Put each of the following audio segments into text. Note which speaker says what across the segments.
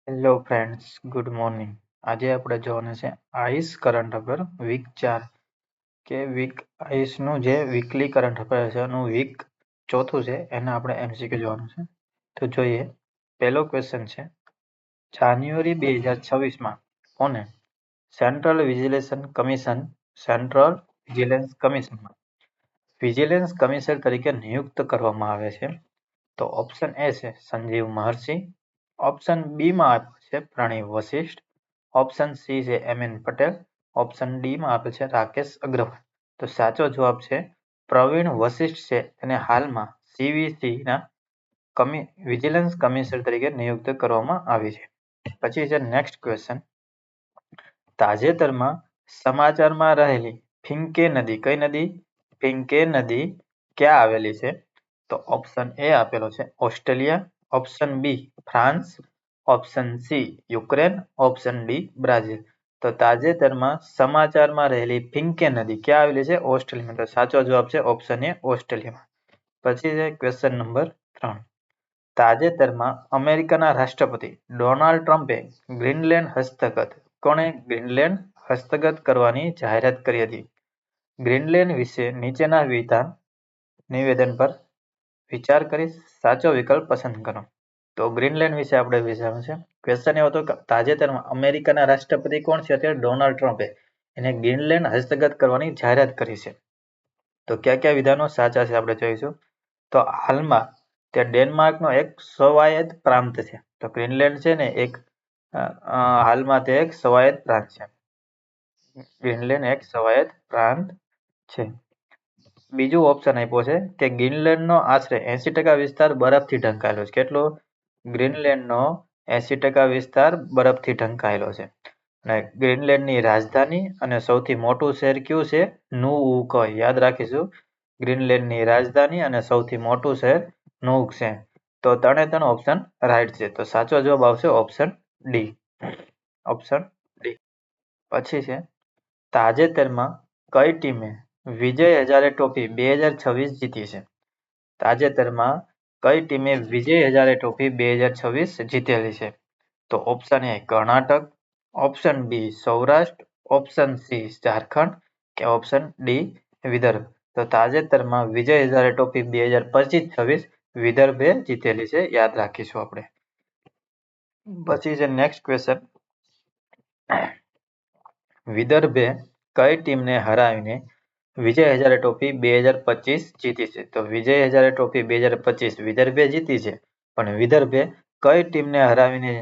Speaker 1: Hello friends, good morning. આજે આપણે જોવાના છે આઈસ કરંટ અફેર વીક 4 કે વીક આઈસનું જે વીકલી કરંટ અફેર છે એનું વીક ચોથું છે એને આપણે એમસીક્યુ જોવાનું છે. તો જોઈએ, પહેલો ક્વેશ્ચન છે, જાન્યુઆરી 2026માં કોને સેન્ટ્રલ વિજિલન્સ કમિશનમાં વિજિલન્સ કમિશનર તરીકે નિયુક્ત કરવામાં આવે છે? તો ઓપ્શન એ છે સંજીવ મહર્ષિ, ઓપ્શન બી માં આપે છે પ્રણવ વશિષ્ઠ, ઓપ્શન સી છે એમ.એન. પટેલ, ઓપ્શન ડી માં આપે છે રાકેશ અગ્રવાલ. તો સાચો જવાબ છે પ્રવીણ વશિષ્ઠ છે, એને હાલમાં સીવીસી ના વિજિલન્સ કમિશનર તરીકે નિયુક્ત કરવામાં આવી છે. પછી છે નેક્સ્ટ ક્વેશ્ચન, તાજેતરમાં સમાચારમાં રહેલી ફિંકે નદી, કઈ નદી? ફિંકે નદી ક્યાં આવેલી છે? તો ઓપ્શન એ આપેલો છે Australia, option B France, option C Ukraine, option D Brazil. તો તાજેતરમાં સમાચારમાં રહેલી ફિંકે નદી ક્યાં આવેલી છે? ઓસ્ટ્રેલિયામાં. તો સાચો જવાબ છે ઓપ્શન એ ઓસ્ટ્રેલિયામાં. પછી છે ક્વેશ્ચન નંબર 3, તાજેતરમાં અમેરિકાના રાષ્ટ્રપતિ ડોનાલ્ડ ટ્રમ્પે ગ્રીનલેન્ડ હસ્તગત કરવાની જાહેરાત કરી હતી. ગ્રીનલેન્ડ વિશે નીચેના નિવેદન પર વિચાર કરી સાચો વિકલ્પ પસંદ કરો. તો ગ્રીનલેન્ડ વિશે આપણે વિચારવાનું છે. ક્વેશ્ચન એવો હતો કે તાજેતરમાં અમેરિકાના રાષ્ટ્રપતિ કોણ છે? અત્યારે ડોનાલ્ડ ટ્રમ્પે એને ગ્રીનલેન્ડ હસ્તગત કરવાની જાહેરાત કરી છે. તો કયા કયા વિધાનો સાચા છે આપણે જોઈશું. તો હાલમાં તે ડેનમાર્કનો એક સ્વાયત્ત પ્રાંત છે. તો ગ્રીનલેન્ડ છે ને હાલમાં તે એક સ્વાયત્ત પ્રાંત છે. ગ્રીનલેન્ડ એક સ્વાયત્ત પ્રાંત છે. બીજું ઓપ્શન આપ્યો છે કે ગ્રીનલેન્ડનો આશરે 80% વિસ્તાર બરફથી ઢંકાયેલો છે. કેટલો? ગ્રીનલેન્ડનો 80% વિસ્તાર બરફથી ઢંકાયેલો છે. અને ગ્રીનલેન્ડની રાજધાની અને સૌથી મોટું શહેર કયું છે? નુઉક. યાદ રાખીશું, ગ્રીનલેન્ડની રાજધાની અને સૌથી મોટું શહેર નુઉક છે. તો 3 ઓપ્શન રાઈટ છે. તો સાચો જવાબ આવશે ઓપ્શન ડી. Option D. પછી છે, તાજેતરમાં કઈ ટીમે વિજય હજારે ટ્રોફી 2026 જીતી છે? તાજેતરમાં કઈ ટીમે વિજય હજારે ટ્રોફી 2026 જીતેલી છે? તો option A Karnataka, option B Saurashtra, option C Jharkhand કે ઓપ્શન ડી વિદર્ભ. તો તાજેતરમાં વિજય હજારે ટ્રોફી 2025 વિદર્ભે જીતેલી છે, યાદ રાખીશું આપણે. પછી છે નેક્સ્ટ ક્વેશ્ચન, વિદર્ભે કઈ ટીમને હરાવીને વિજય હજારે ટ્રોફી 2025 જીતી છે? તો વિજય હજારે ટ્રોફી 2025 વિદર્ભે જીતી છે, પણ વિદર્ભે કઈ ટીમને હરાવીને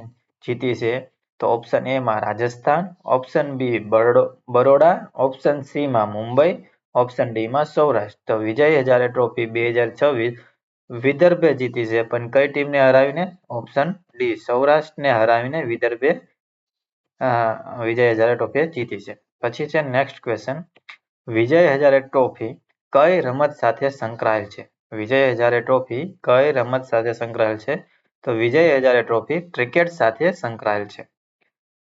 Speaker 1: જીતી છે? તો ઓપ્શન એ માં Rajasthan, option B Baroda, option C માં મુંબઈ, ઓપ્શન ડી માં સૌરાષ્ટ્ર. તો વિજય હજારે ટ્રોફી 2026 વિદર્ભે જીતી છે, પણ કઈ ટીમને હરાવીને? ઓપ્શન ડી સૌરાષ્ટ્રને હરાવીને વિદર્ભે વિજય હજારે ટ્રોફી જીતી છે. પછી છે next question, Vijay Hazare trophy કઈ રમત સાથે સંકળાયેલ છે? વિજય હજારે ટ્રોફી કઈ રમત સાથે સંકળાયેલ છે? તો વિજય હજારે ટ્રોફી ક્રિકેટ સાથે સંકળાયેલ છે.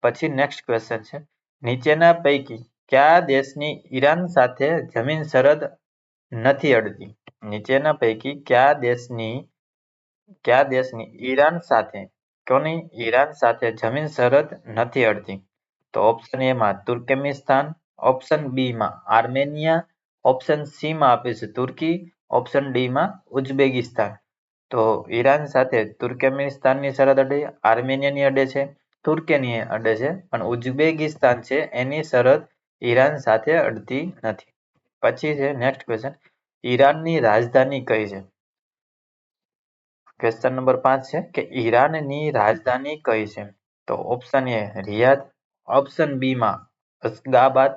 Speaker 1: પછી નેક્સ્ટ ક્વેશ્ચન છે, નીચેના પૈકી કયા દેશની ઈરાન સાથે જમીન સરહદ નથી અડતી? નીચેના પૈકી કયા દેશની ઈરાન સાથે જમીન સરહદ નથી અડતી? તો ઓપ્શન એ માં તુર્કમેનિસ્તાન, ઓપ્શન બી માં આર્મેનિયા, ઓપ્શન સી માં આપે છે તુર્કી, ઓપ્શન ડી માં ઉઝબેકિસ્તાન. તો ઈરાન સાથે તુર્કમેનિસ્તાનની સરહદ અડે, આર્મેનિયાની અડે છે, તુર્કીની અડે છે, પણ ઉઝબેકિસ્તાન છે એની સરહદ ઈરાન સાથે અડતી નથી. પછી છે નેક્સ્ટ ક્વેશ્ચન, ઈરાનની રાજધાની કઈ છે? ક્વેશ્ચન નંબર 5 છે કે ઈરાનની રાજધાની કઈ છે? તો option A Riyadh, option B માં અસ્ગાબાદ,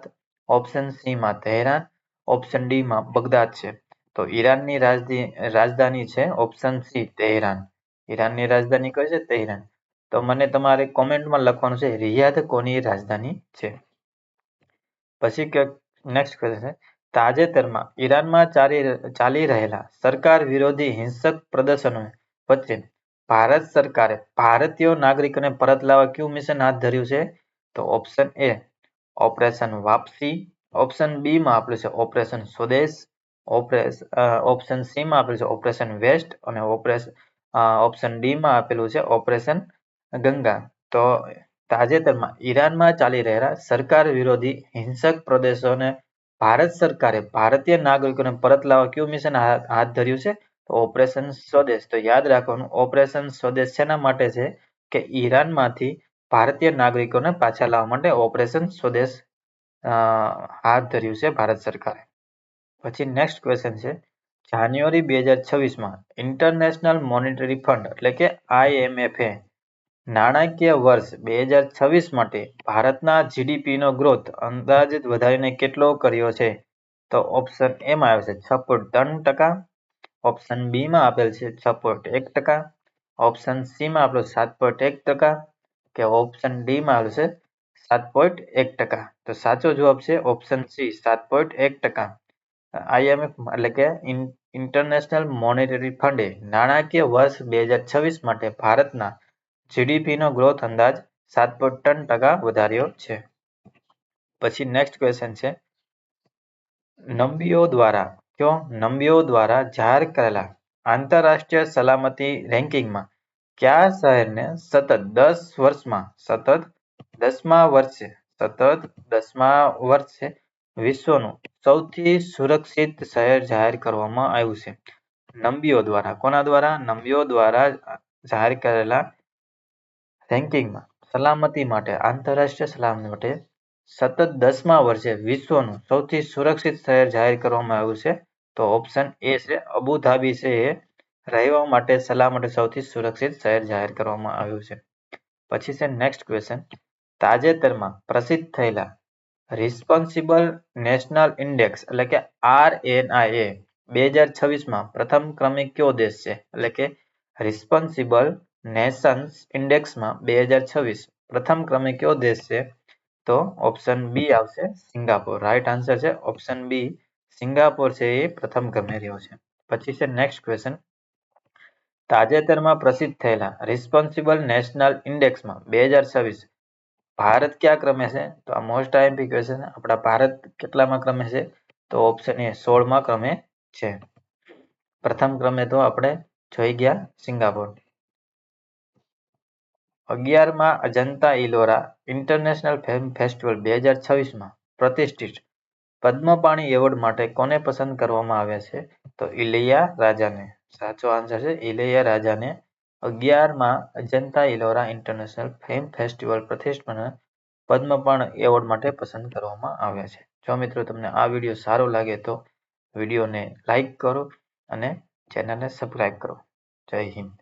Speaker 1: ઓપ્શન સી માં તહેરાન, ઓપ્શન ડી માં બગદાદ છે. તો ઈરાનની રાજધાની છે ઓપ્શન સી તહેરાન. ઈરાનની રાજધાની કઈ છે? તહેરાન. તો મને તમારે કોમેન્ટમાં લખવાનું છે રિયાદ કોની રાજધાની છે. પછી નેક્સ્ટ ક્વેશ્ચન છે, તાજેતરમાં ઈરાનમાં ચાલી રહેલા સરકાર વિરોધી હિંસક પ્રદર્શનો વચ્ચે ભારત સરકારે ભારતીય નાગરિકોને પરત લાવવા કયું મિશન હાથ ધર્યું છે? તો ઓપ્શન એ ઓપરેશન વાપસી, ઓપ્શન બી માં આપેલું છે ઓપરેશન સ્વદેશ, ઓપ્શન સી માં આપેલું છે ઓપરેશન વેસ્ટ અને ઓપ્શન ડી માં આપેલું છે ઓપરેશન ગંગા. તો તાજેતરમાં ઈરાનમાં ચાલી રહેલા સરકાર વિરોધી હિંસક પ્રદેશોને ભારત સરકારે ભારતીય નાગરિકોને પરત લાવવા કયું મિશન હાથ ધર્યું છે? તો ઓપરેશન સ્વદેશ. તો યાદ રાખવાનું ઓપરેશન સ્વદેશ શેના માટે છે? કે ઈરાનમાંથી ભારતીય નાગરિકોને પાછા લાવવા માટે ઓપરેશન સ્વદેશ હાથ ધર્યું છે ભારત સરકારે. પછી નેક્સ્ટ ક્વેશ્ચન છે, જાન્યુઆરી 2026માં ઇન્ટરનેશનલ મોનેટરી ફંડ એટલે કે IMF નાણાકીય વર્ષ 2026 માટે ભારતના જીડીપીનો ગ્રોથ અંદાજિત વધારીને કેટલો કર્યો છે? તો ઓપ્શન એમાં આવે છે 6.3%, ઓપ્શન બી માં આપેલ છે 6.1%, ઓપ્શન સી માં આપેલો 7.1% કે ઓપ્શન ડી માં આવેલું છે 7.1%. તો સાચો જવાબ છે ઓપ્શન સી 7.1%. IMF એટલે કે ઇન્ટરનેશનલ મોનેટરી ફંડે નાણાકીય વર્ષ 2026 માટે ભારતના જીડીપીનો ગ્રોથ અંદાજ 7.3% વધાર્યો છે. પછી નેક્સ્ટ ક્વેશ્ચન છે, નંબીઓ દ્વારા જાહેર કરેલા આંતરરાષ્ટ્રીય સલામતી રેન્કિંગમાં કયા શહેરને સતત 10મા વર્ષે વિશ્વનું સૌથી સુરક્ષિત શહેર જાહેર કરવામાં આવ્યું છે? નંબીઓ દ્વારા. કોના દ્વારા? નંબીઓ દ્વારા જાહેર કરેલા રેન્કિંગમાં સલામતી માટે આંતરરાષ્ટ્રીય સલામતી માટે સતત 10મા વર્ષે વિશ્વનું સૌથી સુરક્ષિત શહેર જાહેર કરવામાં આવ્યું છે. તો ઓપ્શન એ છે અબુધાબી છે એ રહેવા માટે સલામતી સૌથી સુરક્ષિત શહેર જાહેર કરવામાં આવ્યું છે. પછી છે નેક્સ્ટ ક્વેશ્ચન, તાજેતરમાં પ્રસિદ્ધ થયેલા રિસ્પોન્સિબલ નેશનલ ઇન્ડેક્સ એટલે કે RNIA 2026માં પ્રથમ ક્રમે કયો દેશ છે? એટલે કે રિસ્પોન્સિબલ નેશન્સ ઇન્ડેક્સમાં 2026 પ્રથમ ક્રમે કયો દેશ છે? તો ઓપ્શન બી આવશે સિંગાપોર. રાઈટ આન્સર છે ઓપ્શન બી સિંગાપોર છે એ પ્રથમ ક્રમે રહ્યો છે. પછી છે નેક્સ્ટ ક્વેશ્ચન, તાજેતરમાં પ્રસિદ્ધ થયેલા રિસ્પોન્સિબલ નેશનલ ઇન્ડેક્સમાં 2026 ભારત કયા ક્રમે છે? તો આ મોસ્ટ આઈએમપી ક્વેશ્ચન. આપણા ભારત કેટલામાં ક્રમે છે? તો ઓપ્શન એ 16મા ક્રમે છે. પ્રથમ ક્રમે તો આપણે જોઈ ગયા સિંગાપોર. 11મા Ajanta Ellora international film festival 2026માં પ્રતિષ્ઠિત પદ્મપાણી એવોર્ડ માટે કોને પસંદ કરવામાં આવ્યા છે? તો ઇલૈયા રાજાને. સાચો આન્સર છે ઇલૈયા રાજાને 11મા Ajanta Ellora international film festival પ્રતિષ્ઠિત પદ્મપાણી એવોર્ડ માટે પસંદ કરવામાં આવ્યા છે. જો મિત્રો તમને આ વિડીયો સારો લાગે તો વિડીયોને લાઈક કરો અને ચેનલને સબસ્ક્રાઈબ કરો. જય હિન્દ.